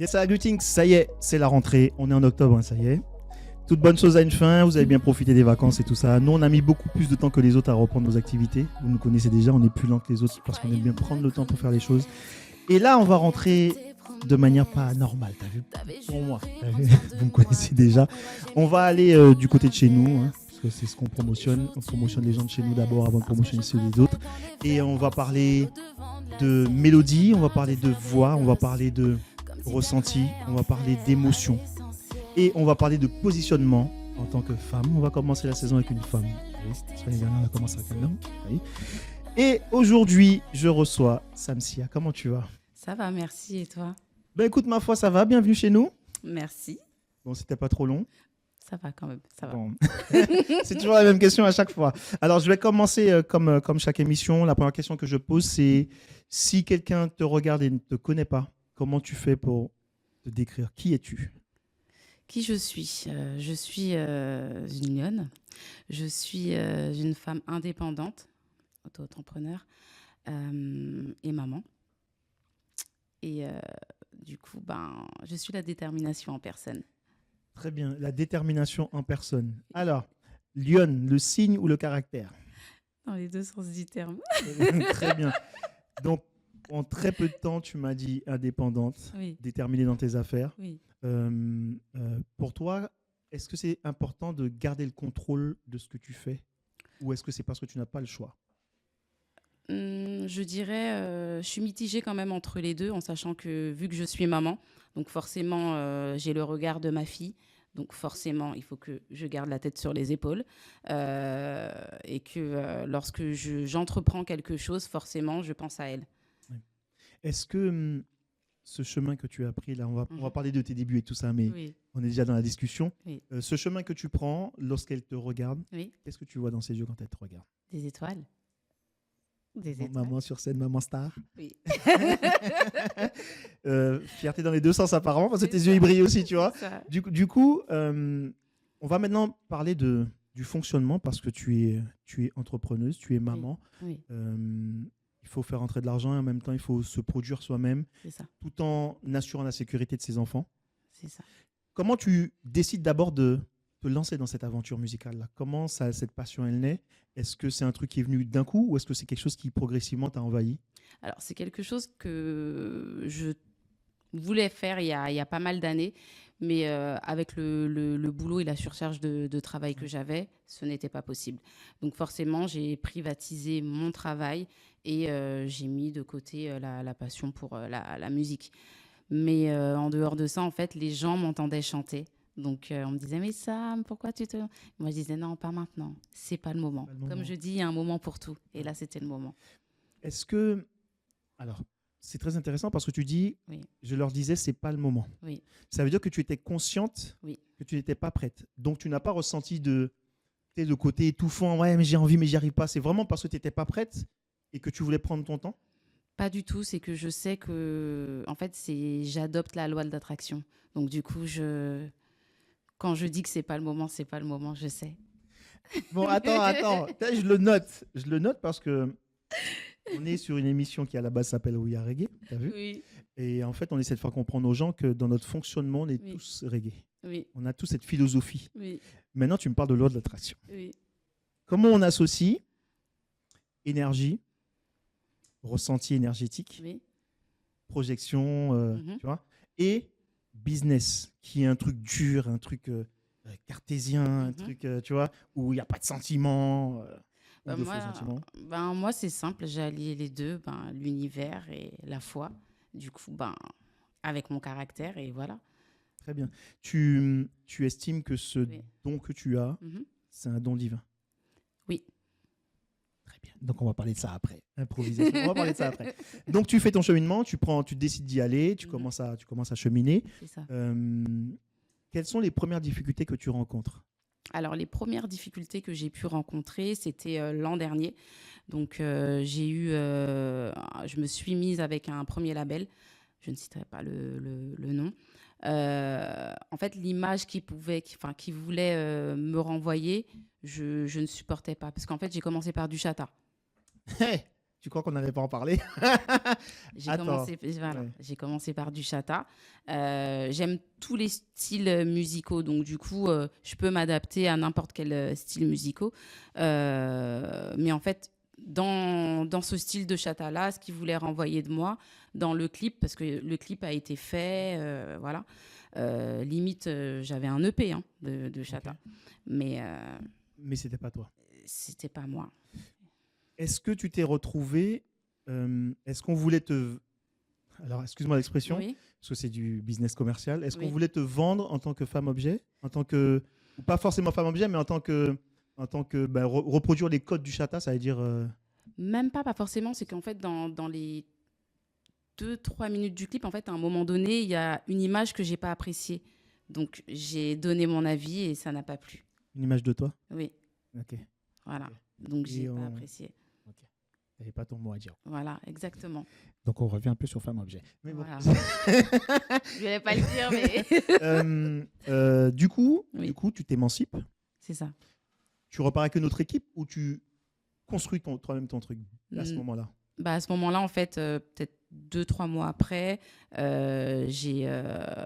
Yes, greetings, ça y est, c'est la rentrée. On est en octobre, hein, ça y est. Toute bonne chose a une fin, vous avez bien profité des vacances et tout ça. Nous, on a mis beaucoup plus de temps que les autres à reprendre nos activités. Vous nous connaissez déjà, on est plus lent que les autres parce qu'on aime bien prendre le temps pour faire les choses. Et là, on va rentrer de manière pas normale, t'as vu? Pour moi, t'as vu. Vous me connaissez déjà. On va aller du côté de chez nous, hein, parce que c'est ce qu'on promotionne. On promotionne les gens de chez nous d'abord avant de promotionner ceux des autres. Et on va parler de mélodie, on va parler de voix, on va parler de ressenti, on va parler d'émotion. Et on va parler de positionnement en tant que femme. On va commencer la saison avec une femme. Oui, l'année dernière, on a commencé avec un homme. Oui. Et aujourd'hui, je reçois Samsia. Comment tu vas? Ça va, merci. Et toi? Ben écoute, ma foi, ça va. Bienvenue chez nous. Merci. Bon, c'était pas trop long. Ça va quand même, ça va. Bon. C'est toujours la même question à chaque fois. Alors, je vais commencer comme chaque émission. La première question que je pose, c'est si quelqu'un te regarde et ne te connaît pas, comment tu fais pour te décrire? Qui es-tu? Qui je suis? Je suis une lionne. Je suis une femme indépendante, auto-entrepreneur et maman. Et du coup, je suis la détermination en personne. Très bien, la détermination en personne. Alors, lionne, le signe ou le caractère? Dans les deux sens du terme. Très bien. Donc, en très peu de temps, tu m'as dit indépendante, Oui. déterminée dans tes affaires. Oui. Pour toi, est-ce que c'est important de garder le contrôle de ce que tu fais ou est-ce que c'est parce que tu n'as pas le choix? Je dirais, je suis mitigée quand même entre les deux, en sachant que vu que je suis maman, donc forcément, j'ai le regard de ma fille. Donc forcément, il faut que je garde la tête sur les épaules et que lorsque j'entreprends quelque chose, forcément, je pense à elle. Oui. Est-ce que ce chemin que tu as pris, là, on va parler de tes débuts et tout ça, mais Oui. on est déjà dans la discussion. Oui. Ce chemin que tu prends, lorsqu'elle te regarde, Oui. qu'est-ce que tu vois dans ses yeux quand elle te regarde? Des étoiles. Des Bon, étoiles. maman sur scène, maman star. Oui. Fierté dans les deux sens apparemment, parce que C'est tes ça. yeux ils brillent aussi, tu vois. Ça. Du coup, on va maintenant parler du fonctionnement parce que tu es entrepreneuse, tu es maman. Oui, Il faut faire entrer de l'argent et en même temps, il faut se produire soi-même c'est ça. tout en assurant la sécurité de ses enfants. C'est ça. Comment tu décides d'abord de te lancer dans cette aventure musicale-là? Comment cette passion, elle naît? Est-ce que c'est un truc qui est venu d'un coup ou est-ce que c'est quelque chose qui progressivement t'a envahi? Alors, c'est quelque chose que je voulais faire il y a pas mal d'années, mais avec le boulot et la surcharge de travail que j'avais, ce n'était pas possible. Donc forcément, j'ai privatisé mon travail et j'ai mis de côté la passion pour la musique. Mais en dehors de ça, en fait, les gens m'entendaient chanter. Donc on me disait, mais Sam, pourquoi tu te... Moi, je disais, non, pas maintenant, c'est pas le moment. Pas le moment. Comme je dis, il y a un moment pour tout. Et là, c'était le moment. Est-ce que... Alors, c'est très intéressant parce que tu dis, Oui. je leur disais, c'est pas le moment. Oui. Ça veut dire que tu étais consciente Oui. que tu n'étais pas prête. Donc, tu n'as pas ressenti de côté étouffant, ouais, mais j'ai envie, mais j'y arrive pas. C'est vraiment parce que tu n'étais pas prête et que tu voulais prendre ton temps? Pas du tout, c'est que je sais que, en fait, j'adopte la loi de l'attraction. Donc du coup, quand je dis que c'est pas le moment, c'est pas le moment, je sais. Bon, attends. Je le note parce que on est sur une émission qui à la base s'appelle Oui à Reggae, t'as vu? Oui, Et en fait, on essaie de faire comprendre aux gens que dans notre fonctionnement, on est Oui. tous reggae. oui, On a tous cette philosophie. oui, Maintenant, tu me parles de loi de l'attraction. oui, Comment on associe énergie, ressenti énergétique, oui. projection, Mhm. tu vois, et business, qui est un truc dur, un truc cartésien, un truc, tu vois, où il n'y a pas de sentiments, ou de faux sentiments. Moi, c'est simple, j'ai allié les deux, l'univers et la foi. Du coup, avec mon caractère, et voilà. Très bien. Tu estimes que ce Oui. don que tu as, Mhm. c'est un don divin? Oui. Très bien. Donc, on va parler de ça après. Improvisation. On va parler de ça après. Donc, tu fais ton cheminement, tu décides d'y aller, tu commences à cheminer. C'est ça. Quelles sont les premières difficultés que tu rencontres? Alors, les premières difficultés que j'ai pu rencontrer, c'était l'an dernier. Donc, je me suis mise avec un premier label. Je ne citerai pas le nom. En fait, l'image qu'il voulait me renvoyer, je ne supportais pas. Parce qu'en fait, j'ai commencé par du chata. Hey, Tu crois qu'on n'allait pas en parler? Attends. Ouais. J'ai commencé par du chata. J'aime tous les styles musicaux, donc du coup, je peux m'adapter à n'importe quel style musicaux. Mais en fait, dans ce style de chata-là, ce qu'il voulait renvoyer de moi, dans le clip, parce que le clip a été fait, voilà. Limite, j'avais un EP hein, de chata, Ok. mais Mais c'était pas toi. c'était pas moi. Est-ce que tu t'es retrouvé est-ce qu'on voulait te alors excuse-moi l'expression Oui. parce que c'est du business commercial. Est-ce qu'on Oui. voulait te vendre en tant que femme objet, en tant que ou pas forcément femme objet, mais en tant que reproduire les codes du chata, ça veut dire Même pas forcément. C'est qu'en fait, dans les 2-3 minutes du clip, en fait, à un moment donné, il y a une image que j'ai pas appréciée. Donc, j'ai donné mon avis et ça n'a pas plu. une image de toi. Oui, Ok. voilà. Ok. Donc, Et j'ai pas apprécié. Ok. T'avais pas ton mot à dire. Voilà, exactement. Donc on revient un peu sur femme objet. Mais bon. Voilà. Je voulais pas le dire, mais Du coup, Oui. tu t'émancipes. c'est ça. Tu repars avec une autre équipe ou tu construis toi-même ton truc à ce Mm. moment-là? Bah, à ce moment-là, en fait, peut-être 2-3 mois après, j'ai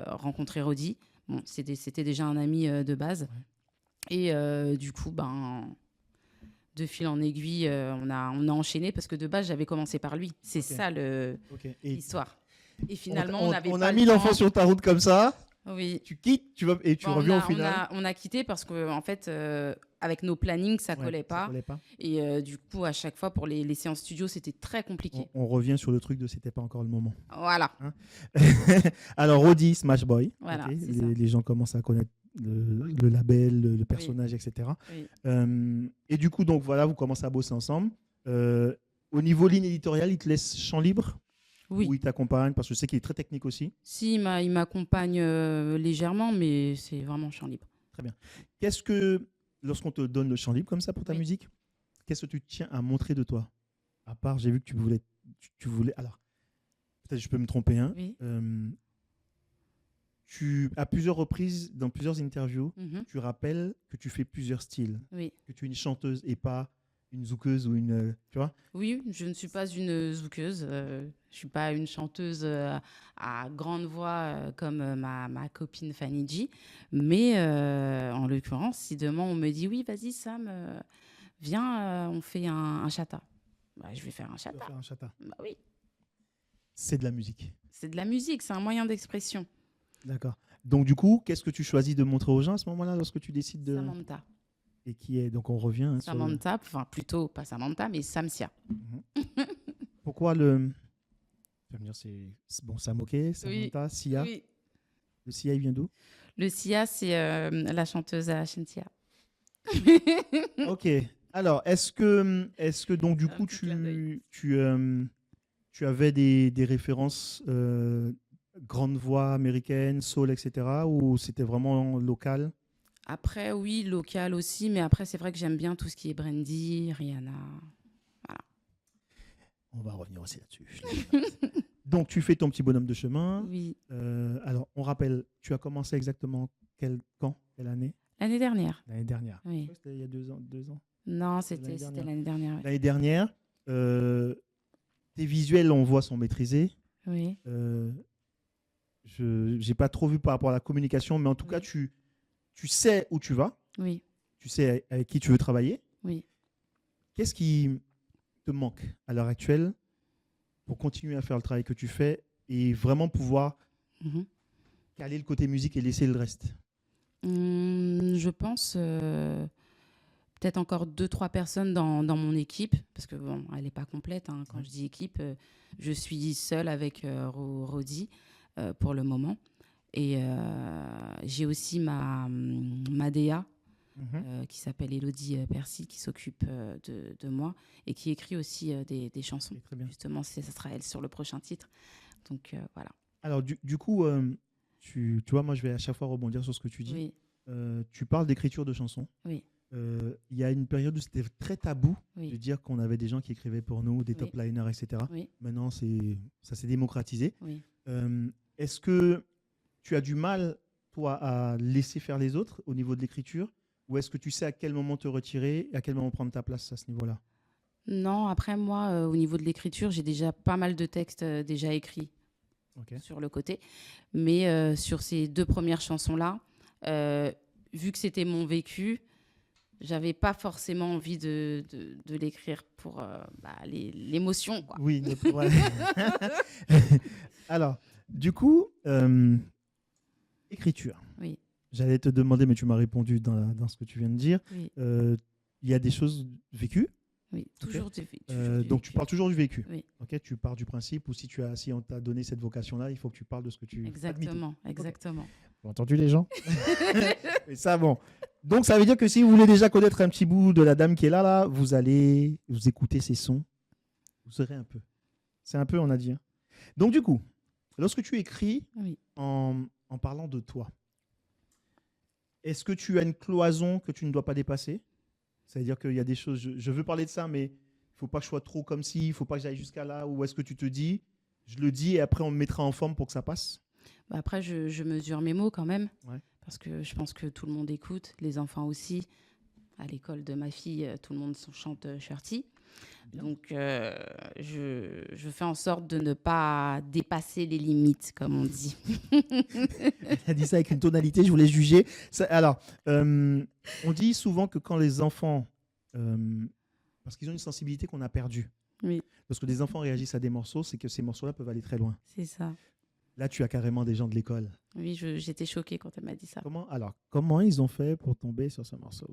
rencontré Rodi. Bon, c'était déjà un ami de base. Ouais. Et du coup, de fil en aiguille, on a enchaîné parce que de base, j'avais commencé par lui. C'est Ok. ça Ok. Et l'histoire. Et finalement, on n'avait on pas a le mis l'enfant temps. sur ta route comme ça. Oui. Tu quittes, tu vas et tu Bon, reviens au final. on a quitté parce que en fait, avec nos plannings, ça Ouais, collait ça pas. collait pas. Et du coup, à chaque fois, pour les séances studio, c'était très compliqué. On revient sur le truc de c'était pas encore le moment. Voilà. Hein. Alors Roddy, Smash Boy. Voilà, Ok. c'est ça. Les gens commencent à connaître le label, le personnage, etc. Oui. Et du coup, donc voilà, vous commencez à bosser ensemble. Au niveau ligne éditoriale, il te laisse champ libre Oui. ou il t'accompagne parce que je sais qu'il est très technique aussi. Si, il m'accompagne légèrement, mais c'est vraiment champ libre. Qu'est-ce que, lorsqu'on te donne le champ libre comme ça pour ta Oui. musique, qu'est-ce que tu tiens à montrer de toi? À part, j'ai vu que tu voulais. Alors, peut-être je peux me tromper, hein. Oui. À plusieurs reprises, dans plusieurs interviews, Mhm. tu rappelles que tu fais plusieurs styles, Oui. que tu es une chanteuse et pas une zoukeuse ou une. Tu vois? Oui, je ne suis pas une zoukeuse. Je suis pas une chanteuse à grande voix comme ma copine Fanny G. Mais en l'occurrence, si demain on me dit oui, vas-y Sam, viens, on fait un chata. Bah, je vais faire un Tu vas chata. faire un chata. Bah oui, C'est de la musique. c'est de la musique, c'est un moyen d'expression. D'accord. Donc, du coup, qu'est-ce que tu choisis de montrer aux gens à ce moment-là lorsque tu décides de. Samantha. Et qui est. Donc, on revient. Hein, sur le- Samantha, enfin plutôt pas Samantha, mais Samsia. Mhm. Pourquoi le. Tu vas me dire, bon, Samoké, Samantha, Sia. Oui. Le Sia, il vient d'où? Le Sia, c'est la chanteuse à Shentia. Ok. Alors, est-ce que donc, du Un coup, petit clin d'œil. tu avais des références grande voix américaine, soul, etc. ou c'était vraiment local? Après, oui, local aussi, mais après, c'est vrai que j'aime bien tout ce qui est Brandy, Rihanna. Voilà. On va revenir aussi là-dessus. Je l'ai fait. Donc, tu fais ton petit bonhomme de chemin. Oui, Alors, on rappelle, tu as commencé exactement quand? Quelle année? l'année dernière. L'année dernière. Je Oui. crois que c'était il y a 2 ans. 2 ans. Non, l'année c'était dernière. l'année dernière. Oui. L'année dernière, tes visuels, on voit, sont maîtrisés. Oui. Je n'ai pas trop vu par rapport à la communication, mais en tout Oui. cas, tu sais où tu vas, Oui. tu sais avec qui tu veux travailler. Oui. Qu'est-ce qui te manque à l'heure actuelle pour continuer à faire le travail que tu fais et vraiment pouvoir Mhm. caler le côté musique et laisser le reste? Je pense peut-être encore 2-3 personnes dans mon équipe, parce que bon, elle n'est pas complète. Hein. Quand Ouais. je dis équipe, je suis seule avec Rodi pour le moment. Et j'ai aussi ma DA qui s'appelle Elodie Percy, qui s'occupe de moi et qui écrit aussi des chansons. Ok, très bien. Justement, ça sera elle sur le prochain titre. Donc voilà. Alors, du coup, tu vois, moi, je vais à chaque fois rebondir sur ce que tu dis. Oui, Tu parles d'écriture de chansons. oui, Il y a une période où c'était très tabou de oui, dire qu'on avait des gens qui écrivaient pour nous, des Oui. top liners, etc. oui, Maintenant, ça s'est démocratisé. oui. Est-ce que tu as du mal, toi, à laisser faire les autres au niveau de l'écriture? Ou est-ce que tu sais à quel moment te retirer et à quel moment prendre ta place à ce niveau-là? Non, après moi, au niveau de l'écriture, j'ai déjà pas mal de textes déjà écrits Ok. sur le côté. Mais sur ces deux premières chansons-là, euh, vu que c'était mon vécu, j'avais pas forcément envie de l'écrire pour l'émotion, quoi. Oui, ouais. Alors, du coup, écriture. Oui, J'allais te demander, mais tu m'as répondu dans ce que tu viens de dire. oui, Il y a des choses vécues. oui. Ok. Toujours du Donc, tu vécu. parles toujours du vécu. Oui, Ok, tu pars du principe où si on t'a donné cette vocation-là, il faut que tu parles de ce que tu admets. exactement, exactement. Vous avez entendu les gens? Et ça, bon. Donc, ça veut dire que si vous voulez déjà connaître un petit bout de la dame qui est là, vous allez vous écouter ses sons. Vous serez un peu. C'est un peu, on a dit. Hein. Donc, du coup, lorsque tu écris Oui. en parlant de toi, est-ce que tu as une cloison que tu ne dois pas dépasser? C'est-à-dire qu'il y a des choses, je veux parler de ça, mais il ne faut pas que je sois trop comme ci, il ne faut pas que j'aille jusqu'à là, ou est-ce que tu te dis, je le dis et après on me mettra en forme pour que ça passe? Bah, après, je mesure mes mots quand même, Ouais. parce que je pense que tout le monde écoute, les enfants aussi. À l'école de ma fille, tout le monde chante Shirty. Bien. Donc, je fais en sorte de ne pas dépasser les limites, comme on dit. Elle a dit ça avec une tonalité, je voulais juger. Alors, on dit souvent que quand les enfants, parce qu'ils ont une sensibilité qu'on a perdue, Oui, parce que des enfants réagissent à des morceaux, c'est que ces morceaux-là peuvent aller très loin. c'est ça. Là, tu as carrément des gens de l'école. Oui, j'étais choquée quand elle m'a dit ça. Comment ils ont fait pour tomber sur ce morceau?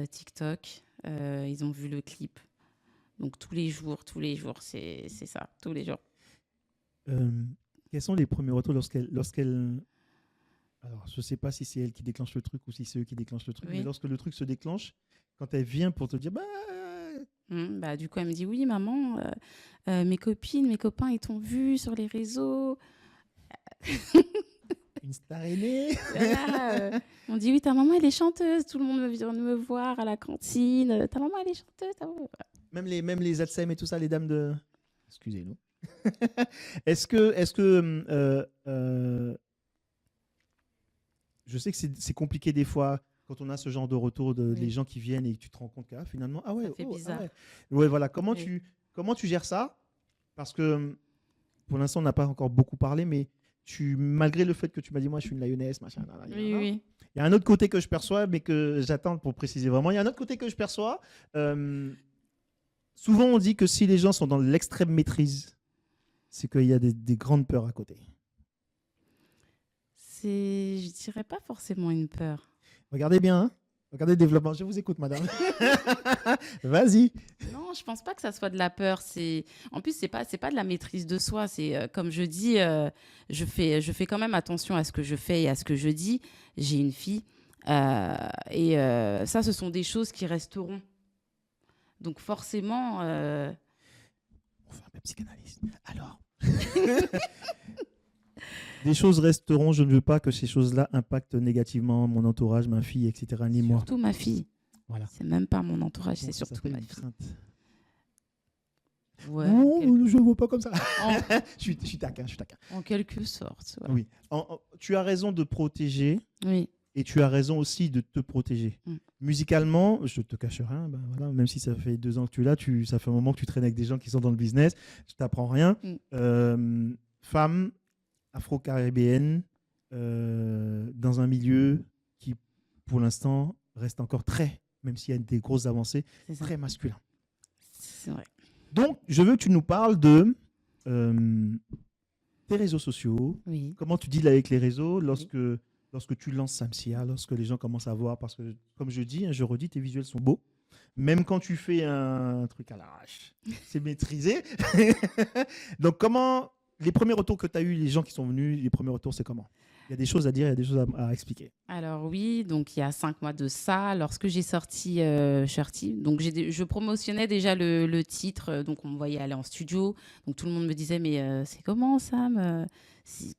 TikTok, ils ont vu le clip. Donc, tous les jours, c'est ça, tous les jours. Quels sont les premiers retours lorsqu'elle... Alors, je ne sais pas si c'est elle qui déclenche le truc ou si c'est eux qui déclenchent le truc, Oui. mais lorsque le truc se déclenche, quand elle vient pour te dire, Du coup, elle me dit, oui, maman, mes copines, mes copains, ils t'ont vu sur les réseaux. une star aînée. Voilà, on dit, oui, ta maman, elle est chanteuse. Tout le monde vient me voir à la cantine. Ta maman, elle est chanteuse. Même les ATSEM et tout ça, les dames de... Excusez-nous. Est-ce que je sais que c'est compliqué des fois quand on a ce genre de retour de Oui. les gens qui viennent et que tu te rends compte que finalement Ça fait bizarre. ouais, voilà, Oui. comment tu gères ça? Parce que pour l'instant on n'a pas encore beaucoup parlé, mais malgré le fait que tu m'as dit moi je suis une lionesse machin, Oui, oui. il y a un autre côté que je perçois mais que j'attends pour préciser vraiment, il y a un autre côté que je perçois. Souvent on dit que si les gens sont dans l'extrême maîtrise, c'est qu'il y a des grandes peurs à côté. Je dirais pas forcément une peur. Regardez bien, hein. Regardez le développement. Je vous écoute, madame. Vas-y. Non, je pense pas que ça soit de la peur. En plus, c'est pas de la maîtrise de soi. C'est comme je dis, je fais quand même attention à ce que je fais et à ce que je dis. J'ai une fille et ça, ce sont des choses qui resteront. Donc forcément. On fait un peu psychanalyste. Alors. Des choses resteront. Je ne veux pas que ces choses-là impactent négativement mon entourage, ma fille, etc. Ni moi. Surtout ma fille. Voilà. C'est même pas mon entourage, Donc, c'est surtout ma fille. Crainte. Ouais, Non, je ne vois pas comme ça. En, je suis taquin. en quelque sorte. Ouais. Oui. Tu as raison de protéger. Oui. Et tu as raison aussi de te protéger. Musicalement, je te cache rien, voilà, même si ça fait 2 ans que tu es là, ça fait un moment que tu traînes avec des gens qui sont dans le business, je t'apprends rien. Femme afro-caribéenne dans un milieu qui, pour l'instant, reste encore même s'il y a des grosses avancées, très masculin. C'est vrai. Donc, je veux que tu nous parles de tes réseaux sociaux. Oui. Comment tu deals avec les réseaux lorsque tu lances Samsia, lorsque les gens commencent à voir, parce que, comme je dis, je redis, tes visuels sont beaux. Même quand tu fais un truc à l'arrache, c'est maîtrisé. Donc, les premiers retours que tu as eu, les gens qui sont venus, les premiers retours, c'est comment? Il y a des choses à dire, il y a des choses à expliquer. Alors oui, donc il y a 5 mois de ça, lorsque j'ai sorti Shirty, donc je promotionnais déjà le titre, donc on me voyait aller en studio, donc tout le monde me disait mais c'est comment Sam,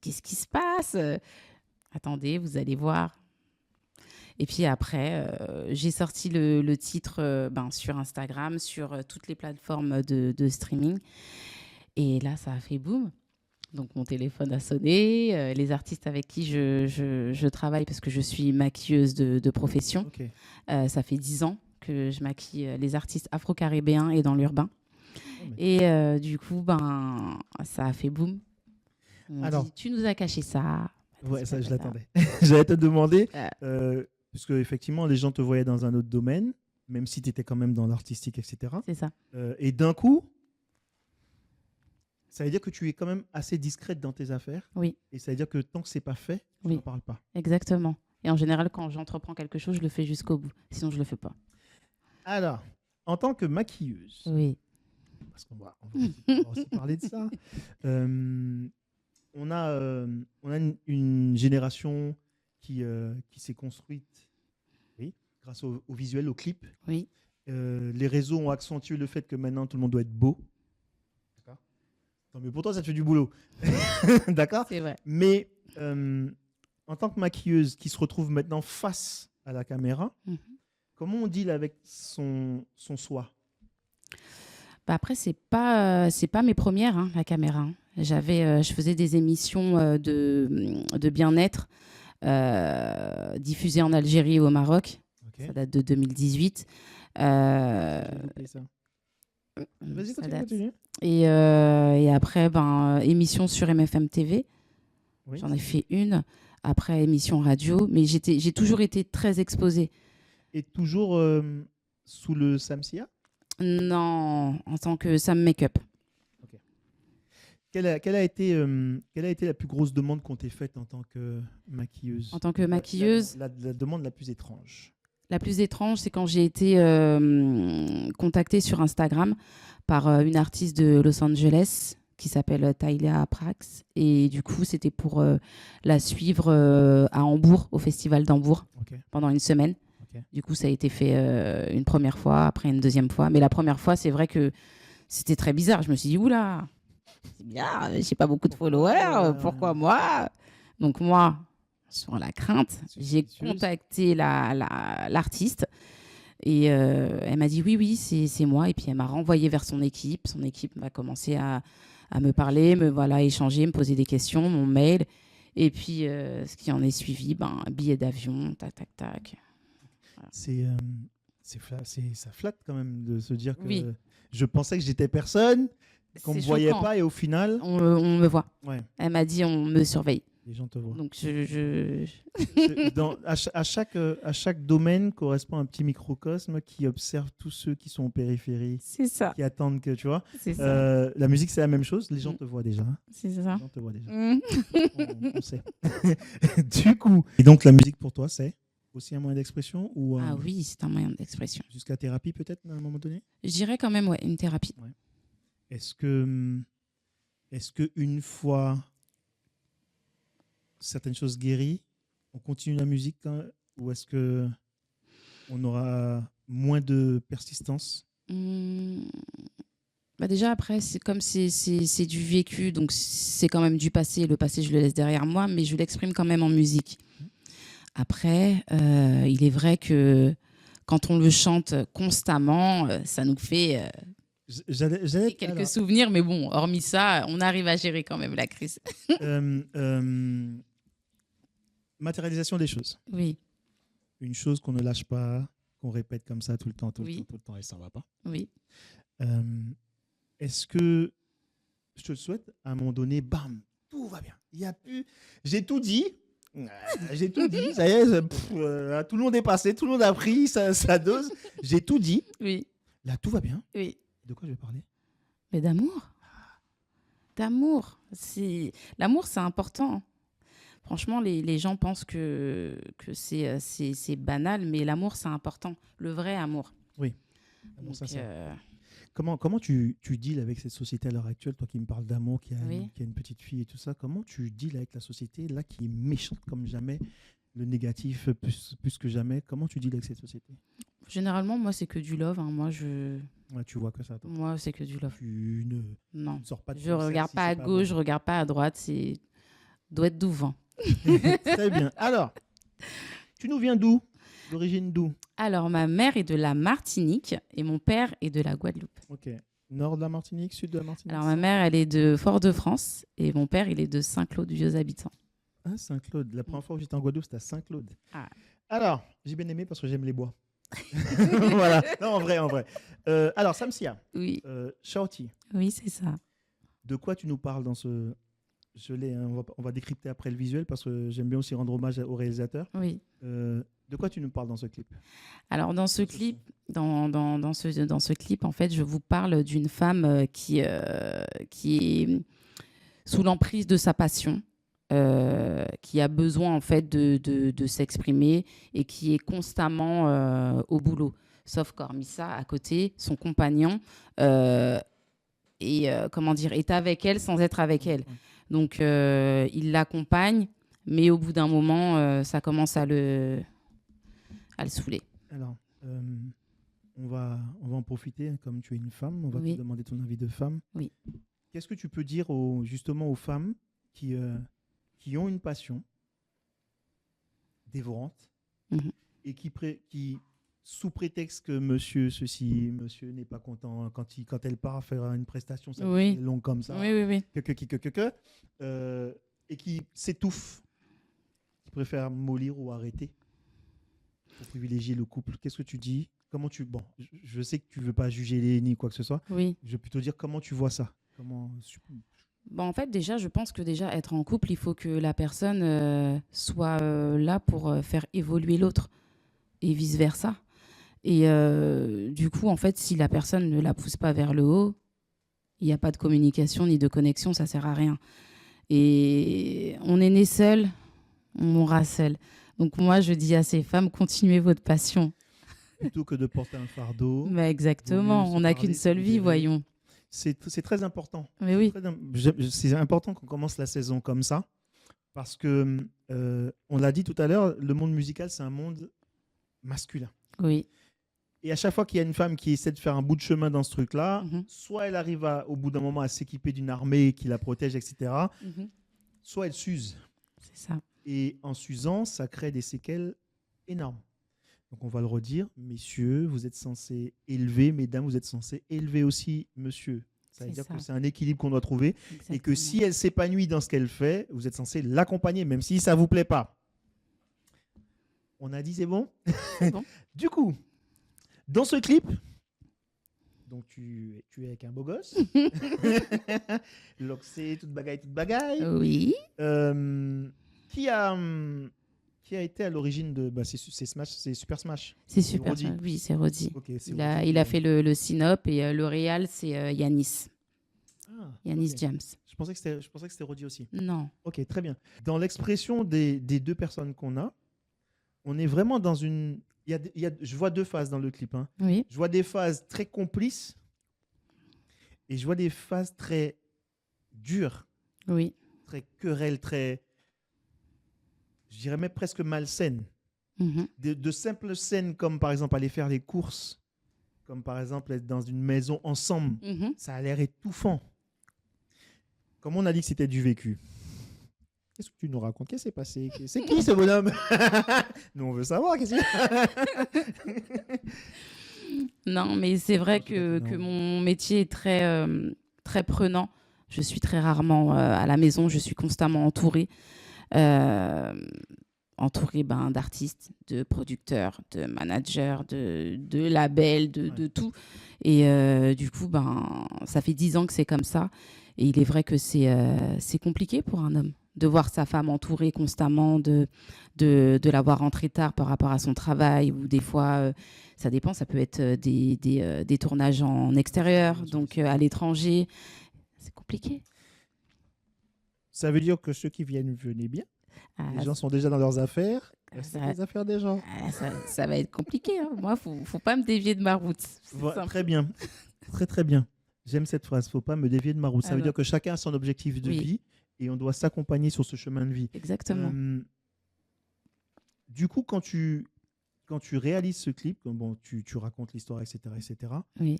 qu'est-ce qui se passe? Attendez, vous allez voir. Et puis après, j'ai sorti le titre sur Instagram, sur toutes les plateformes de streaming. Et là, ça a fait boum. Donc, mon téléphone a sonné. Les artistes avec qui je travaille, parce que je suis maquilleuse de profession, Okay. ça fait 10 ans que je maquille les artistes afro-caribéens et dans l'urbain. Et du coup, ça a fait boum. On m'a Alors, dit, tu nous as caché ça. ouais, ça, je l'attendais. J'allais te demander, puisque effectivement, les gens te voyaient dans un autre domaine, même si tu étais quand même dans l'artistique, etc. C'est ça. Et d'un coup, ça veut dire que tu es quand même assez discrète dans tes affaires. Oui. Et ça veut dire que tant que c'est pas fait, tu n'en parles pas. Exactement. Et en général, quand j'entreprends quelque chose, je le fais jusqu'au bout. Sinon, je le fais pas. Alors, en tant que maquilleuse, Oui. parce qu'on va aussi parler de ça, on a une génération qui s'est construite grâce au visuel, au clip. Oui. Les réseaux ont accentué le fait que maintenant tout le monde doit être beau. D'accord. Non, mais pour toi, ça te fait du boulot. D'accord. C'est vrai. Mais en tant que maquilleuse qui se retrouve maintenant face à la caméra, comment on deal avec son soi? Après, c'est pas mes premières, hein, la caméra. Hein. Je faisais des émissions de bien-être diffusées en Algérie et au Maroc. Okay. Ça date de 2018. Vas-y, continue. Et après, émission sur MFM TV. Oui, j'en ai fait une. Après, émission radio. Mais j'ai toujours été très exposée. Et toujours sous le Samsia? Non, en tant que Sam Make-up. Okay. Quelle a été la plus grosse demande qu'on t'ait faite en tant que maquilleuse? En tant que maquilleuse, la demande la plus étrange. La plus étrange, c'est quand j'ai été contactée sur Instagram par une artiste de Los Angeles qui s'appelle Tylia Prax. Et du coup, c'était pour la suivre à Hambourg, au festival d'Hambourg, pendant une semaine. Du coup, ça a été fait une première fois, après une deuxième fois. Mais la première fois, c'est vrai que c'était très bizarre. Je me suis dit, oula, c'est bizarre, j'ai pas beaucoup de followers, pourquoi moi? Donc moi, sur la crainte, j'ai contacté l'artiste et elle m'a dit oui, c'est moi. Et puis elle m'a renvoyé vers son équipe. Son équipe m'a commencé à me parler, échanger, me poser des questions, mon mail. Et puis ce qui en est suivi, billet d'avion, tac, tac, tac. Voilà. Ça flatte quand même de se dire que je pensais que j'étais personne, qu'on ne me voyait pas et au final... On me voit. Ouais. Elle m'a dit on me surveille. Les gens te voient. Donc à chaque domaine correspond un petit microcosme qui observe tous ceux qui sont en périphérie. C'est ça. Qui attendent que, tu vois. C'est ça. La musique, c'est la même chose. Les gens te voient déjà. C'est ça. Les gens te voient déjà. On sait. Du coup. Et donc, la musique pour toi, c'est aussi un moyen d'expression ou Ah oui, c'est un moyen d'expression. Jusqu'à thérapie, peut-être, à un moment donné? Je dirais quand même, une thérapie. Ouais. Est-ce que une fois certaines choses guéries, on continue la musique ou est-ce que on aura moins de persistance? Déjà, après, c'est comme c'est du vécu, donc c'est quand même du passé. Le passé, je le laisse derrière moi, mais je l'exprime quand même en musique. Après, il est vrai que quand on le chante constamment, ça nous fait quelques souvenirs, mais bon, hormis ça, on arrive à gérer quand même la crise. Matérialisation des choses. Oui. Une chose qu'on ne lâche pas, qu'on répète comme ça tout le temps, et ça ne va pas. Oui. Est-ce que je te le souhaite, à un moment donné, bam, tout va bien. Il y a plus. J'ai tout dit. J'ai tout dit. Ça y est, tout le monde est passé, tout le monde a pris sa dose. J'ai tout dit. Oui. Là, tout va bien. Oui. De quoi je vais parler? Mais d'amour. D'amour. L'amour, c'est important. Franchement, les gens pensent que c'est banal, mais l'amour, c'est important. Le vrai amour. Oui. Donc, Comment tu deals avec cette société à l'heure actuelle, toi qui me parles d'amour, qui a une petite fille et tout ça, comment tu deals avec la société là qui est méchante comme jamais, le négatif plus que jamais? Comment tu deals avec cette société? Généralement, moi, c'est que du love. Hein. Moi, Ouais, tu vois que ça. Toi. Moi, c'est que du love. Tu ne sors pas de je regarde pas à gauche, je regarde pas à droite. C'est doit être doux. Très bien. Alors, tu nous viens d'où? D'origine d'où? Alors, ma mère est de la Martinique et mon père est de la Guadeloupe. Ok. Nord de la Martinique, sud de la Martinique? Alors, ma mère, elle est de Fort-de-France et mon père, il est de Saint-Claude, Vieux-Habitants. Ah, Saint-Claude. La première fois où j'étais en Guadeloupe, c'était à Saint-Claude. Ah. Alors, j'ai bien aimé parce que j'aime les bois. Voilà. Non, en vrai, en vrai. Alors, Samsia, Oui, Shorty, oui, c'est ça. de quoi tu nous parles dans ce... Je l'ai, hein, on va décrypter après le visuel parce que j'aime bien aussi rendre hommage au réalisateur. Oui. De quoi tu nous parles dans ce clip? Alors, dans ce Dans ce clip, son. dans ce clip, en fait, je vous parle d'une femme qui est sous l'emprise de sa passion, qui a besoin, en fait, de s'exprimer et qui est constamment au boulot. Sauf qu'hormis ça, à côté, son compagnon euh, comment dire, est avec elle sans être avec elle. Ouais. Donc, il l'accompagne, mais au bout d'un moment, ça commence à le saouler. Alors, on va en profiter, hein, comme tu es une femme, on va te Oui, demander ton avis de femme. oui. Qu'est-ce que tu peux dire justement aux femmes qui ont une passion dévorante Mhm. et qui, sous prétexte que monsieur ceci, monsieur n'est pas content, quand elle part faire une prestation, ça Oui. est longue comme ça, Oui, oui, oui. et qui s'étouffe, qui préfère mollir ou arrêter pour privilégier le couple. Qu'est-ce que tu dis? Comment tu... Bon, je sais que tu veux pas juger les ni quoi que ce soit. Oui. Je vais plutôt dire comment tu vois ça. Comment... Bon, en fait, déjà, je pense que déjà, être en couple, il faut que la personne soit là pour faire évoluer l'autre et vice-versa. Et du coup, en fait, si la personne ne la pousse pas vers le haut, il n'y a pas de communication ni de connexion, ça sert à rien. Et on est né seul, on mourra seul. Donc moi, je dis à ces femmes, continuez votre passion. Plutôt que de porter un fardeau, Mais vaut exactement, mieux se on n'a parler, qu'une se seule vie, libérer. voyons. C'est très important. Mais oui, C'est important qu'on commence la saison comme ça parce que, on l'a dit tout à l'heure, le monde musical, c'est un monde masculin. oui. Et à chaque fois qu'il y a une femme qui essaie de faire un bout de chemin dans ce truc-là, Mhm, soit elle arrive au bout d'un moment à s'équiper d'une armée qui la protège, etc., mhm. soit elle s'use. C'est ça. Et en s'usant, ça crée des séquelles énormes. Donc on va le redire, messieurs, vous êtes censés élever, mesdames, vous êtes censés élever aussi monsieur. Ça veut C'est dire ça. que c'est un équilibre qu'on doit trouver et que Exactement. si elle s'épanouit dans ce qu'elle fait, vous êtes censé l'accompagner, même si ça vous plaît pas. On a dit c'est bon. C'est bon. Du coup, dans ce clip, donc tu es avec un beau gosse, Loxé, toute bagaille, Oui, euh, qui a hum, qui a été à l'origine de c'est Smash, c'est Super Smash. c'est super. Roddy. Oui, c'est Roddy. Ok, c'est Il Roddy a, qui il a fait le synop et le réal, c'est Yanis. Ah, Yanis ok. James. Je pensais que c'était Roddy aussi. Non. Ok, très bien. Dans l'expression des deux personnes qu'on a, on est vraiment dans une. Je vois deux phases dans le clip, hein. Oui, Je vois des phases très complices et je vois des phases très dures, oui. très querelles, très. Je dirais même presque malsaines. Mhm. De simples scènes comme par exemple aller faire les courses, comme par exemple être dans une maison ensemble. Mhm. Ça a l'air étouffant. Comme on a dit que c'était du vécu. Qu'est-ce que tu nous racontes? Qu'est-ce qui s'est passé? C'est qui ce bonhomme? Nous, on veut savoir. Qu'est-ce Non, mais c'est vrai Non, c'est pas que étonnant. mon métier est très prenant. Je suis très rarement à la maison, je suis constamment entourée. euh, Entourée d'artistes, de producteurs, de managers, de labels, de Ouais. tout. Et du coup, ça fait 10 ans que c'est comme ça. Et il est vrai que c'est compliqué pour un homme de voir sa femme entourée constamment, de la voir rentrer tard par rapport à son travail, ou des fois, ça dépend, ça peut être des tournages en extérieur, Bien sûr, donc bien sûr. à l'étranger. C'est compliqué. Ça veut dire que ceux qui viennent, venez bien. Ah, Les gens sont déjà dans leurs affaires. Ah, C'est ça- les affaires des gens. ça va être compliqué, hein. Moi, faut pas me dévier de ma route. C'est simple. Très bien. Très, très bien. J'aime cette phrase. Faut pas me dévier de ma route. Ça veut Alors, dire que chacun a son objectif de oui. vie et on doit s'accompagner sur ce chemin de vie. Exactement. Du coup, quand tu réalises ce clip, bon, tu racontes l'histoire, etc., Oui.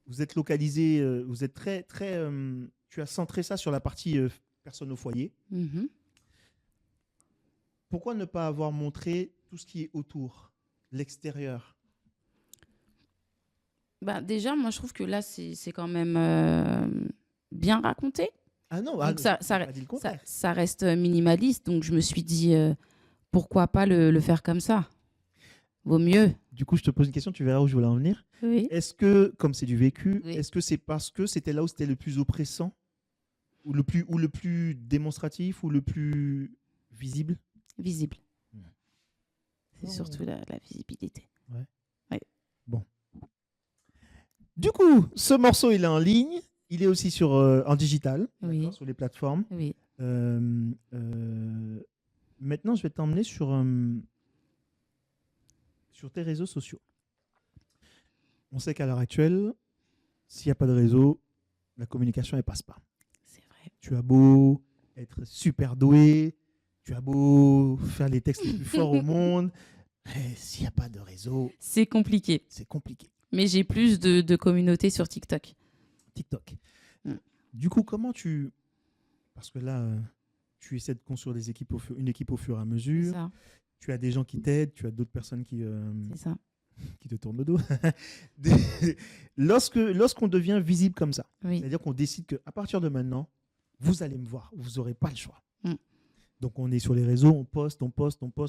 vous êtes localisé, vous êtes très, très. Tu as centré ça sur la partie personne au foyer. Mhm. Pourquoi ne pas avoir montré tout ce qui est autour, l'extérieur? Déjà, moi, je trouve que là, c'est quand même bien raconté. Ah non, Donc, j'ai pas dit le contraire. ça reste minimaliste. Donc, je me suis dit, pourquoi pas le faire comme ça? Vaut mieux. Du coup, je te pose une question, tu verras où je voulais en venir. Oui. Est-ce que, comme c'est du vécu, Oui. est-ce que c'est parce que c'était là où c'était le plus oppressant, ou le plus démonstratif, ou le plus visible? Visible. Hmm. C'est Oh. surtout la visibilité. Ouais. Ouais. Bon. Du coup, ce morceau, il est en ligne. Il est aussi en digital, Oui. d'accord, sur les plateformes. Oui. Maintenant, je vais t'emmener sur tes réseaux sociaux. On sait qu'à l'heure actuelle, s'il n'y a pas de réseau, la communication, elle passe pas. C'est vrai. Tu as beau être super doué, tu as beau faire les textes les plus forts au monde, mais s'il n'y a pas de réseau, C'est compliqué. c'est compliqué. Mais j'ai plus de communauté sur TikTok. TikTok. Mm. Du coup, comment tu... Parce que là, tu essaies de construire une équipe au fur et à C'est mesure. ça. Tu as des gens qui t'aident, tu as d'autres personnes C'est ça. qui te tournent le dos. Lorsqu'on devient visible comme ça, Oui. c'est-à-dire qu'on décide qu'à partir de maintenant, vous allez me voir, vous n'aurez pas le choix. Mm. Donc on est sur les réseaux, on poste,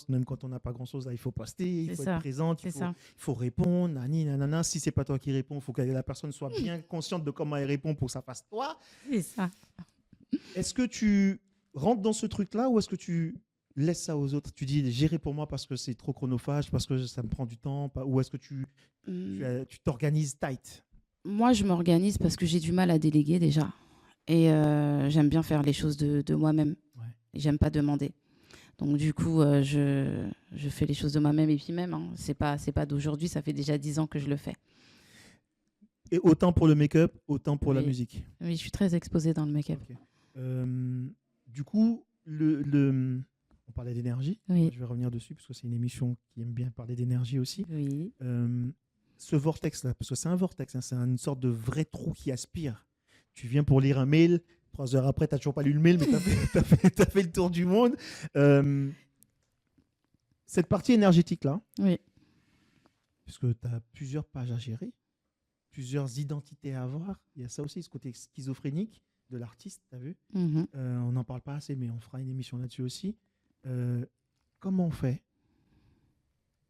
même quand on n'a pas grand-chose, il faut poster, il C'est faut ça. être présent, C'est ça. il faut répondre, nani, nanana. Si c'est pas toi qui réponds, il faut que la personne soit bien consciente de comment elle répond pour que ça fasse toi. C'est ça. Est-ce que tu rentres dans ce truc-là ou est-ce que tu laisses ça aux autres? Tu dis gérer pour moi parce que c'est trop chronophage, parce que ça me prend du temps, ou est-ce que tu t'organises tight? Moi, je m'organise parce que j'ai du mal à déléguer déjà. Et j'aime bien faire les choses de moi-même. Ouais. J'aime pas demander. Donc du coup, je fais les choses de moi-même. Et puis même, hein, c'est pas d'aujourd'hui, ça fait déjà 10 ans que je le fais. Et autant pour le make-up, autant pour la Oui. musique. Oui, je suis très exposée dans le make-up. Ok. Du coup, on parlait d'énergie. Oui. Je vais revenir dessus parce que c'est une émission qui aime bien parler d'énergie aussi. Oui. Ce vortex-là, parce que c'est un vortex, hein, c'est une sorte de vrai trou qui aspire. Tu viens pour lire un mail, 3 heures après, tu n'as toujours pas lu le mail, mais t'as fait le tour du monde. Cette partie énergétique-là, Oui. puisque tu as plusieurs pages à gérer, plusieurs identités à avoir, il y a ça aussi, ce côté schizophrénique de l'artiste, tu as vu. Mhm. On n'en parle pas assez, mais on fera une émission là-dessus aussi. Comment on fait,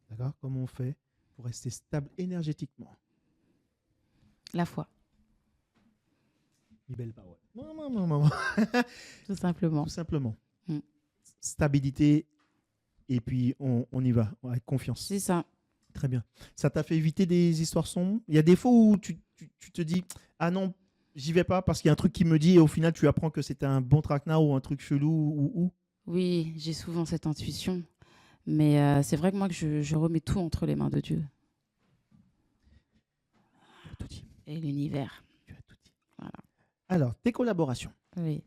d'accord, comment on fait pour rester stable énergétiquement? La foi, Une belle parole. Non. tout simplement. Tout simplement. Mm. Stabilité, et puis on y va, avec confiance. C'est ça. Très bien. Ça t'a fait éviter des histoires sombres? Il y a des fois où tu te dis, ah non, j'y vais pas parce qu'il y a un truc qui me dit, et au final, tu apprends que c'était un bon traquenard ou un truc chelou, ou. Oui, j'ai souvent cette intuition. Mais c'est vrai que moi, que je remets tout entre les mains de Dieu Tu as tout dit. et l'univers. Tu as tout dit. Voilà. Alors, tes collaborations, Oui.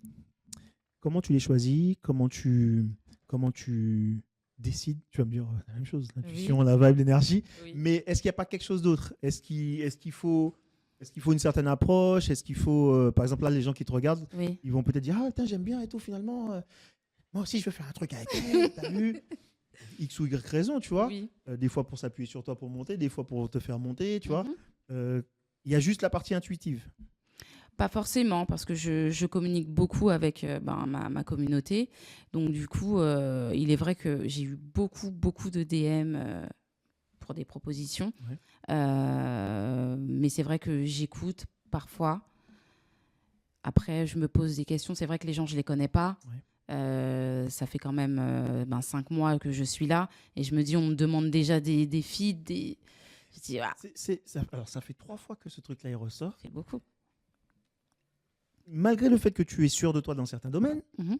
comment tu les choisis? Comment tu décides? Tu vas me dire la même chose, l'intuition, la vibe, l'énergie. Oui. Mais est-ce qu'il n'y a pas quelque chose d'autre? Est-ce qu'il faut une certaine approche? Est-ce qu'il faut, par exemple, là, les gens qui te regardent, Oui. ils vont peut-être dire, ah, putain, j'aime bien et tout, finalement, moi aussi, je veux faire un truc avec elle, t'as vu? X ou Y raison, tu vois. Oui. Des fois pour s'appuyer sur toi pour monter, des fois pour te faire monter, tu vois. Mhm. Il y a juste la partie intuitive. Pas forcément, parce que je communique beaucoup avec ma communauté. Donc, du coup, il est vrai que j'ai eu beaucoup de DM pour des propositions. Ouais. Mais c'est vrai que j'écoute parfois. Après, je me pose des questions. C'est vrai que les gens, je ne les connais pas. Ouais. Ça fait quand même 5 mois que je suis là. Et je me dis, on me demande déjà des feeds. Je dis, ah, Alors, ça fait 3 fois que ce truc-là, il ressort. c'est beaucoup. Malgré le fait que tu es sûr de toi dans certains domaines, Mhm.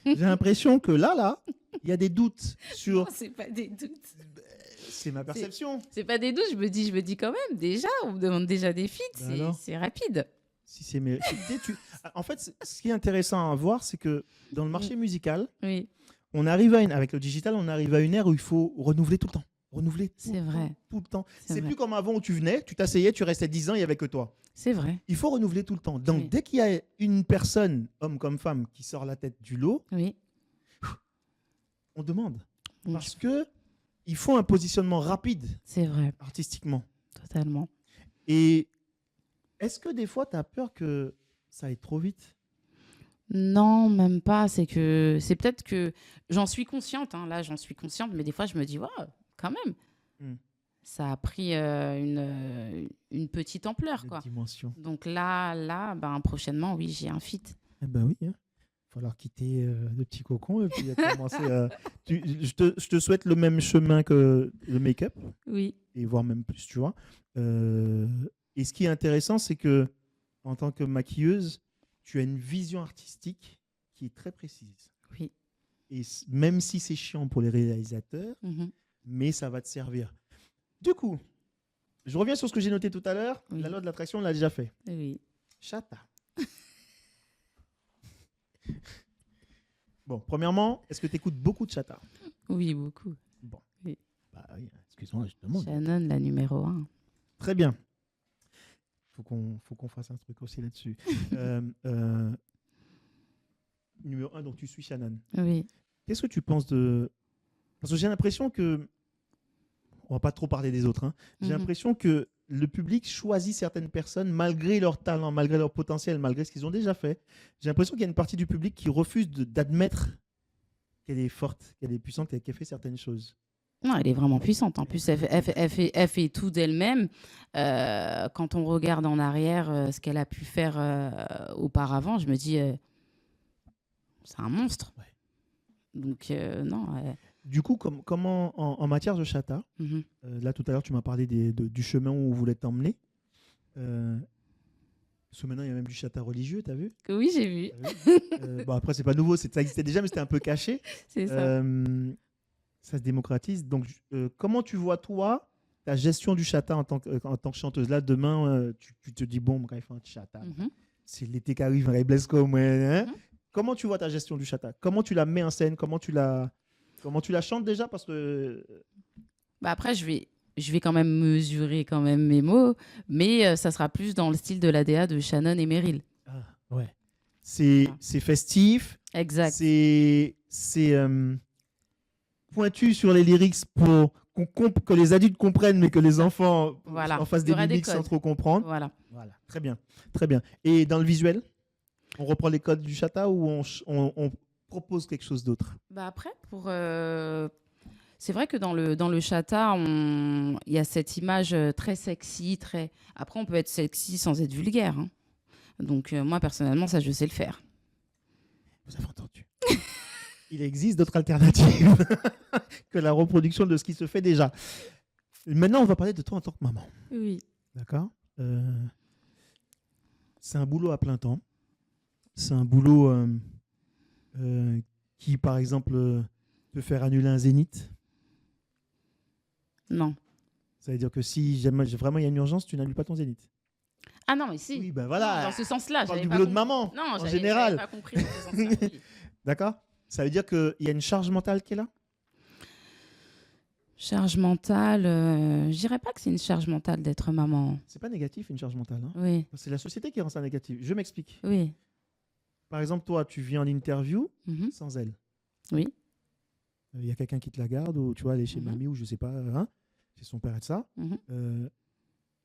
j'ai l'impression que là, il y a des doutes sur... Non, c'est pas des doutes. C'est ma perception. C'est pas des doutes, je me dis quand même, déjà, on me demande déjà des feeds, Ben alors. c'est rapide. Si c'est En fait, ce qui est intéressant à voir, c'est que dans le marché musical, Oui, on arrive avec le digital, on arrive à une ère où il faut renouveler tout le temps. Renouveler tout C'est le vrai. temps, tout le temps. C'est C'est vrai. plus comme avant où tu venais, tu t'asseyais, tu restais 10 ans, il n'y avait que toi. c'est vrai. Il faut renouveler tout le temps. Donc, Oui. dès qu'il y a une personne, homme comme femme, qui sort la tête du lot, Oui. on demande. Mm. Parce que il faut un positionnement rapide C'est vrai, artistiquement. totalement. Et est-ce que des fois, tu as peur que ça aille trop vite? Non, même pas. C'est peut-être que j'en suis consciente. Hein, là, j'en suis consciente, mais des fois, je me dis, waouh, quand même. Hmm. Ça a pris une petite ampleur, Cette quoi. dimension. Donc là, ben, prochainement, oui, j'ai un feat. Eh ben oui, hein. Il va falloir quitter le petit cocon et puis commencer à... je te souhaite le même chemin que le make-up, Oui. et voire même plus, tu vois. Et ce qui est intéressant, c'est que en tant que maquilleuse, tu as une vision artistique qui est très précise. Oui. Et même si c'est chiant pour les réalisateurs, Mhm. mais ça va te servir. Du coup, je reviens sur ce que j'ai noté tout à l'heure. Oui. La loi de l'attraction, on l'a déjà fait. Oui. Chata. Bon, premièrement, est-ce que tu écoutes beaucoup de chata? Oui, beaucoup. Bon. Oui. Bah oui, excuse-moi, je te demande. Shannon, la numéro 1. Très bien. Faut qu'on fasse un truc aussi là-dessus. Numéro 1, donc tu suis Shannon. Oui. Qu'est-ce que tu penses de... Parce que j'ai l'impression que... On va pas trop parler des autres. Hein. J'ai Mhm. l'impression que le public choisit certaines personnes malgré leur talent, malgré leur potentiel, malgré ce qu'ils ont déjà fait. J'ai l'impression qu'il y a une partie du public qui refuse d'admettre qu'elle est forte, qu'elle est puissante, qu'elle fait certaines choses. Non, elle est vraiment puissante. En plus, elle fait tout d'elle-même. Quand on regarde en arrière ce qu'elle a pu faire auparavant, je me dis, c'est un monstre. Ouais. Donc, non. Du coup, comment en matière de chata, Mhm. là tout à l'heure tu m'as parlé du chemin où vous voulez t'emmener. Parce que maintenant il y a même du chata religieux, t'as vu? Oui, j'ai vu. T'as vu. Bon, après c'est pas nouveau, ça existait déjà, mais c'était un peu caché. C'est ça. Ça se démocratise. Donc, comment tu vois, toi, ta gestion du chata en tant que chanteuse? Là, demain, tu te dis, bon, bref, un chata. Mhm. C'est l'été qui arrive, il blesse comme hein. Mhm. Comment tu vois ta gestion du chata? Comment tu la mets en scène? Comment tu la chantes déjà? Parce que... Bah après, je vais quand même mesurer quand même mes mots, mais ça sera plus dans le style de l'ADA de Shannon et Meryl. Ah, ouais. C'est Voilà. festif. Exact. C'est pointu sur les lyrics pour que les adultes comprennent, mais que les enfants Voilà. en fassent Il y des aura des mimiques sans codes. trop comprendre. Voilà. Voilà, très bien, très bien. Et dans le visuel, on reprend les codes du chata ou on propose quelque chose d'autre? Bah après, c'est vrai que dans le chata, il y a cette image très sexy, très. Après, on peut être sexy sans être vulgaire, hein. Donc moi, personnellement, ça, je sais le faire. Vous avez entendu? Il existe d'autres alternatives que la reproduction de ce qui se fait déjà. Maintenant, on va parler de toi en tant que maman. Oui. D'accord? C'est un boulot à plein temps. C'est un boulot qui, par exemple, peut faire annuler un zénith. Non. Ça veut dire que si vraiment il y a une urgence, tu n'annules pas ton zénith. Ah non, mais si. Oui, ben voilà. Non, dans ce sens-là, On parle j'avais du pas boulot de compris. maman, Non, en j'avais général. pas compris dans ce sens-là. Oui. D'accord? Ça veut dire qu'il y a une charge mentale qui est là? Charge mentale, je dirais pas que c'est une charge mentale d'être maman. C'est pas négatif, une charge mentale. Hein. Oui, C'est la société qui rend ça négatif. Je m'explique. oui. Par exemple, toi, tu viens en interview Mhm. sans elle. Oui. Il y a quelqu'un qui te la garde, ou tu vois, elle est chez Mhm. mamie, ou je sais pas, hein, c'est son père et de ça. Mhm.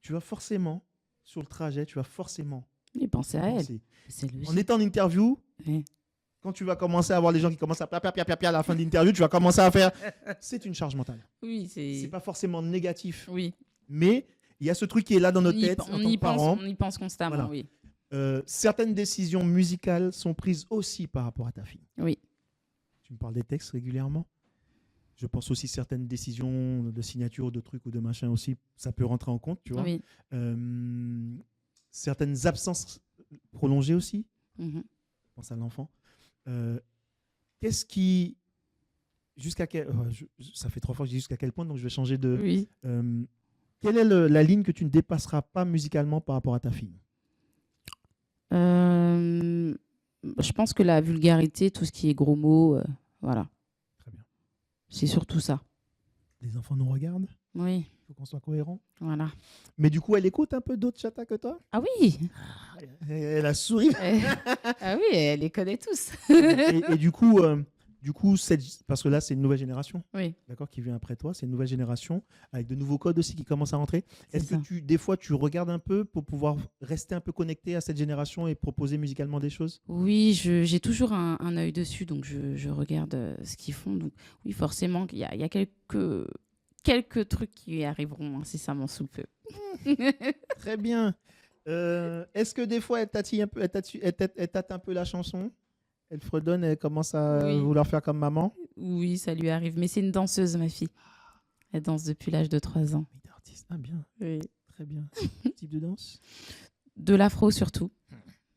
Tu vas forcément, sur le trajet, tu vas forcément Et penser à elle. penser. C'est logique. En étant en interview, Oui. quand tu vas commencer à avoir les gens qui commencent à pia à la fin de l'interview, tu vas commencer à faire. C'est une charge mentale. Oui, C'est pas forcément négatif, Oui. mais il y a ce truc qui est là dans notre tête en tant que parents. On y pense constamment, Voilà. oui. Certaines décisions musicales sont prises aussi par rapport à ta fille. Oui. Tu me parles des textes régulièrement. Je pense aussi certaines décisions de signature, de trucs ou de machin aussi, ça peut rentrer en compte, tu vois. Oui. Certaines absences prolongées aussi. Mhm. Je pense à l'enfant. Qu'est-ce qui... ça fait 3 fois que je dis jusqu'à quel point, donc je vais changer de... Oui. Quelle est la ligne que tu ne dépasseras pas musicalement par rapport à ta fille? Je pense que la vulgarité, tout ce qui est gros mots, voilà. Très bien. C'est surtout ça. Les enfants nous regardent, Oui, il faut qu'on soit cohérent. voilà. Mais du coup, elle écoute un peu d'autres chatas que toi? Ah oui. Elle a souri. Ah oui, elle les connaît tous. Et du coup, parce que là, c'est une nouvelle génération, Oui, d'accord, qui vient après toi. C'est une nouvelle génération avec de nouveaux codes aussi qui commencent à rentrer. c'est Est-ce ça. que des fois, tu regardes un peu pour pouvoir rester un peu connecté à cette génération et proposer musicalement des choses? Oui, j'ai toujours un œil dessus, donc je regarde ce qu'ils font. Donc oui, forcément, il y a quelques trucs qui arriveront incessamment sous peu. Très bien. Est-ce que des fois, elle tâte un peu, elle tâte un peu la chanson? Elle fredonne, elle commence à Oui. vouloir faire comme maman? Oui, ça lui arrive. Mais c'est une danseuse, ma fille. Elle danse depuis l'âge de 3 ans. Mais t'es artiste. Ah, bien. Oui. Très bien. Quel type de danse? De l'afro surtout.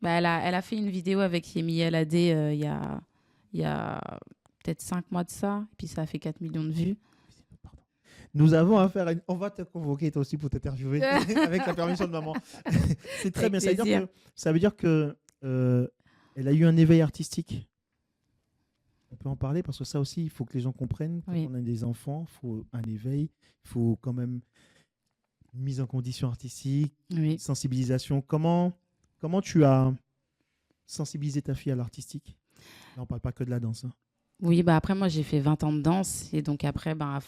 Bah, elle a fait une vidéo avec Yemi Alade il y a peut-être 5 mois de ça. Et puis ça a fait 4 millions de vues. Pardon. Nous avons affaire à On va te convoquer toi aussi pour t'interviewer avec la permission de maman. C'est très Avec bien. plaisir. Ça veut dire que elle a eu un éveil artistique. On peut en parler parce que ça aussi, il faut que les gens comprennent. Quand Oui. on a des enfants, il faut un éveil. Il faut quand même une mise en condition artistique, Oui. sensibilisation. Comment tu as sensibilisé ta fille à l'artistique? Là, on parle pas que de la danse. Hein. Oui, bah après, moi, j'ai fait 20 ans de danse. Et donc, après, bah,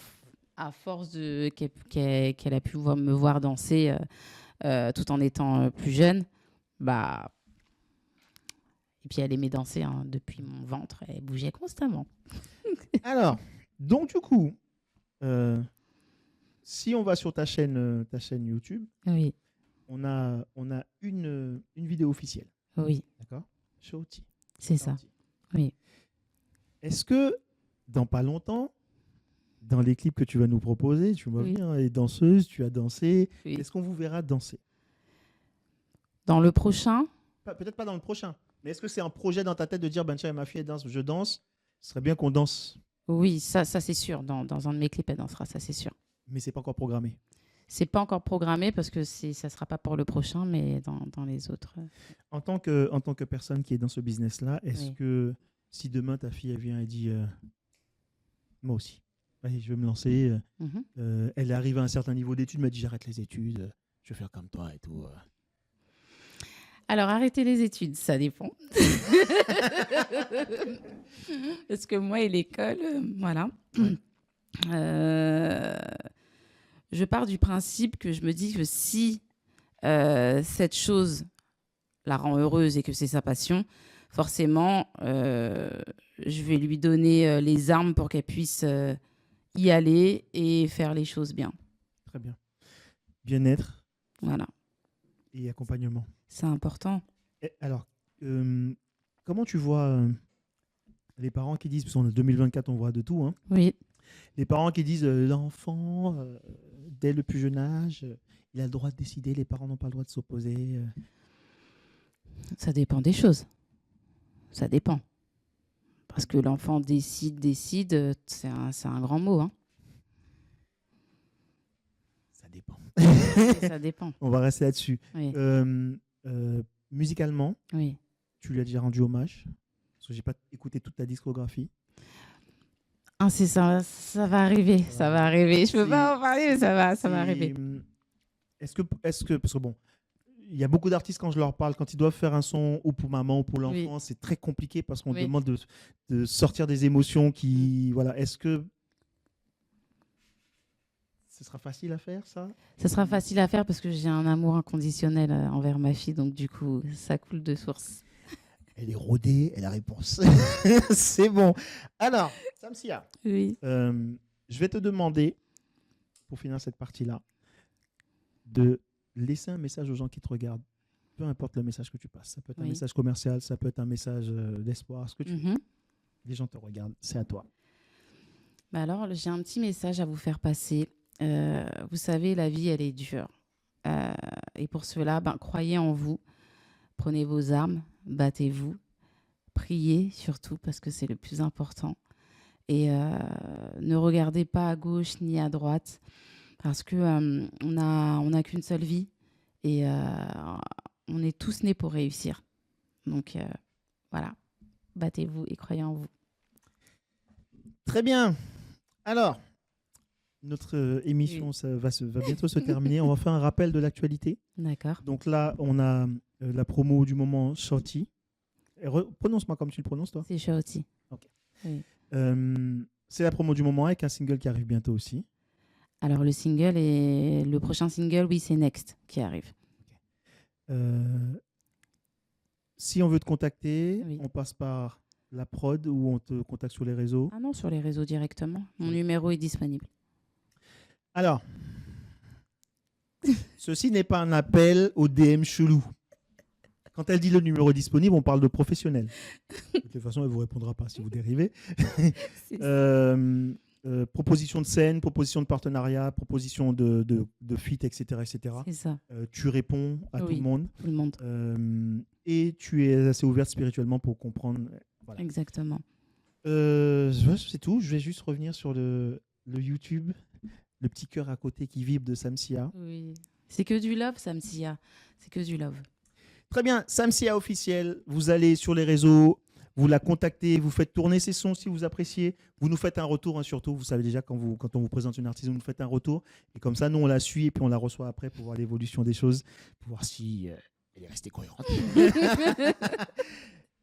à force qu'elle a pu me voir danser tout en étant plus jeune, bah, et puis elle aimait danser hein, depuis mon ventre. Elle bougeait constamment. Alors, donc du coup, si on va sur ta chaîne YouTube, Oui, on a une vidéo officielle. oui, D'accord? Shorty. c'est ça. Oui. Est-ce que dans pas longtemps, dans les clips que tu vas nous proposer, tu m'as Oui. vu, hein, les danseuses, tu as dansé, Oui. est-ce qu'on vous verra danser? Dans le prochain, Peut-être pas dans le prochain, mais est-ce que c'est un projet dans ta tête de dire, ben tiens, ma fille elle danse, je danse, ce serait bien qu'on danse, oui, ça c'est sûr. Dans un de mes clips, elle dansera, ça c'est sûr. mais c'est pas encore programmé. C'est pas encore programmé parce que ça sera pas pour le prochain, mais dans les autres. En tant que personne qui est dans ce business-là, est-ce Oui. que si demain ta fille elle vient et dit, moi aussi, allez, je vais me lancer, Mhm. elle arrive à un certain niveau d'études, elle m'a dit j'arrête les études, je vais faire comme toi et tout. Alors, arrêter les études, ça dépend. Parce que moi et l'école, voilà. Ouais. Je pars du principe que je me dis que si cette chose la rend heureuse et que c'est sa passion, forcément, je vais lui donner les armes pour qu'elle puisse y aller et faire les choses bien. Très bien. Bien-être Voilà, et accompagnement. c'est important. Et alors, comment tu vois les parents qui disent, parce qu'en 2024 on voit de tout, hein, Oui, les parents qui disent l'enfant, dès le plus jeune âge, il a le droit de décider, les parents n'ont pas le droit de s'opposer. ça dépend des choses. Ça dépend. Parce que l'enfant décide, c'est un grand mot. Hein. Ça dépend. Ça dépend. On va rester là-dessus. Oui, Musicalement, oui. tu lui as déjà rendu hommage, parce que j'ai pas écouté toute ta discographie. Ah, c'est ça, ça va arriver, ça va arriver. Je peux C'est- pas en parler, mais ça va C'est- arriver. Est-ce que, parce que bon, il y a beaucoup d'artistes quand je leur parle, quand ils doivent faire un son ou pour maman ou pour l'enfant, c'est très compliqué parce qu'on Oui. demande de sortir des émotions qui, voilà. Est-ce que ce sera facile à faire ça? Ça sera facile à faire parce que j'ai un amour inconditionnel envers ma fille, donc du coup, ça coule de source. Elle est rodée, elle a réponse. C'est bon. Alors, Samsia, Oui. je vais te demander, pour finir cette partie-là, de laisser un message aux gens qui te regardent. Peu importe le message que tu passes. Ça peut être un Oui. message commercial, ça peut être un message d'espoir, ce que tu veux. Mhm. Les gens te regardent, c'est à toi. Bah alors, j'ai un petit message à vous faire passer. Vous savez, la vie, elle est dure. Et pour cela, croyez en vous. Prenez vos armes, battez-vous. Priez surtout parce que c'est le plus important. Et ne regardez pas à gauche ni à droite parce que on a qu'une seule vie et on est tous nés pour réussir. Donc voilà, battez-vous et croyez en vous. Très bien. Alors, notre émission va bientôt se terminer. On va faire un rappel de l'actualité. D'accord. Donc là, on a la promo du moment Shorty. Prononce-moi comme tu le prononces, toi. C'est Shorty. Ok. Oui. C'est la promo du moment avec un single qui arrive bientôt aussi. Alors le prochain single, oui, c'est Next qui arrive. Si on veut te contacter, Oui. on passe par la prod ou on te contacte sur les réseaux. Ah non, sur les réseaux directement. Mon numéro est disponible. Alors, ceci n'est pas un appel au DM chelou. Quand elle dit le numéro disponible, on parle de professionnel. De toute façon, elle ne vous répondra pas si vous dérivez. Proposition de scène, proposition de partenariat, proposition de feat, etc. etc. C'est ça, Tu réponds à tout Oui. le monde. tout le monde. Et tu es assez ouverte spirituellement pour comprendre. Voilà. Exactement. C'est tout. Je vais juste revenir sur le YouTube, le petit cœur à côté qui vibre de Samsia. Oui. C'est que du love, Samsia. C'est que du love. Très bien, Samsia officiel. Vous allez sur les réseaux, vous la contactez, vous faites tourner ses sons si vous appréciez. Vous nous faites un retour, hein, surtout. Vous savez déjà, quand on vous présente une artiste, vous nous faites un retour. Et comme ça, nous, on la suit et puis on la reçoit après pour voir l'évolution des choses, pour voir si elle est restée cohérente.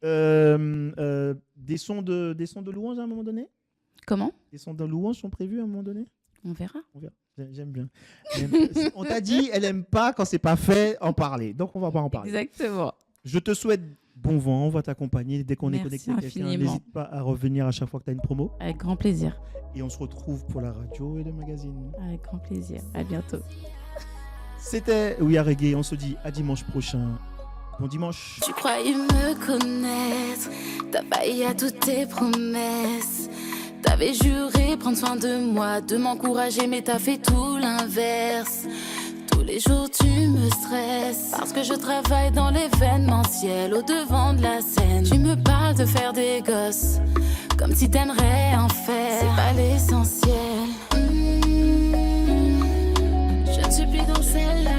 Des sons de louange à un moment donné? Comment? Des sons de louange sont prévus à un moment donné? On verra. J'aime bien. On t'a dit, elle aime pas quand c'est pas fait en parler. Donc on va pas en parler. Exactement. Je te souhaite bon vent, on va t'accompagner. Dès qu'on est Merci connecté à quelqu'un, infiniment. n'hésite pas à revenir à chaque fois que tu as une promo. Avec grand plaisir. Et on se retrouve pour la radio et le magazine. Avec grand plaisir. À bientôt. C'était We Are Reggae. On se dit à dimanche prochain. Bon dimanche. Tu croyais me connaître, t'as failli à toutes tes promesses. T'avais juré prendre soin de moi, de m'encourager, mais t'as fait tout l'inverse. Tous les jours tu me stresses, parce que je travaille dans l'événementiel, au devant de la scène. Tu me parles de faire des gosses, comme si t'aimerais en faire. C'est pas l'essentiel. Je ne suis plus dans celle-là.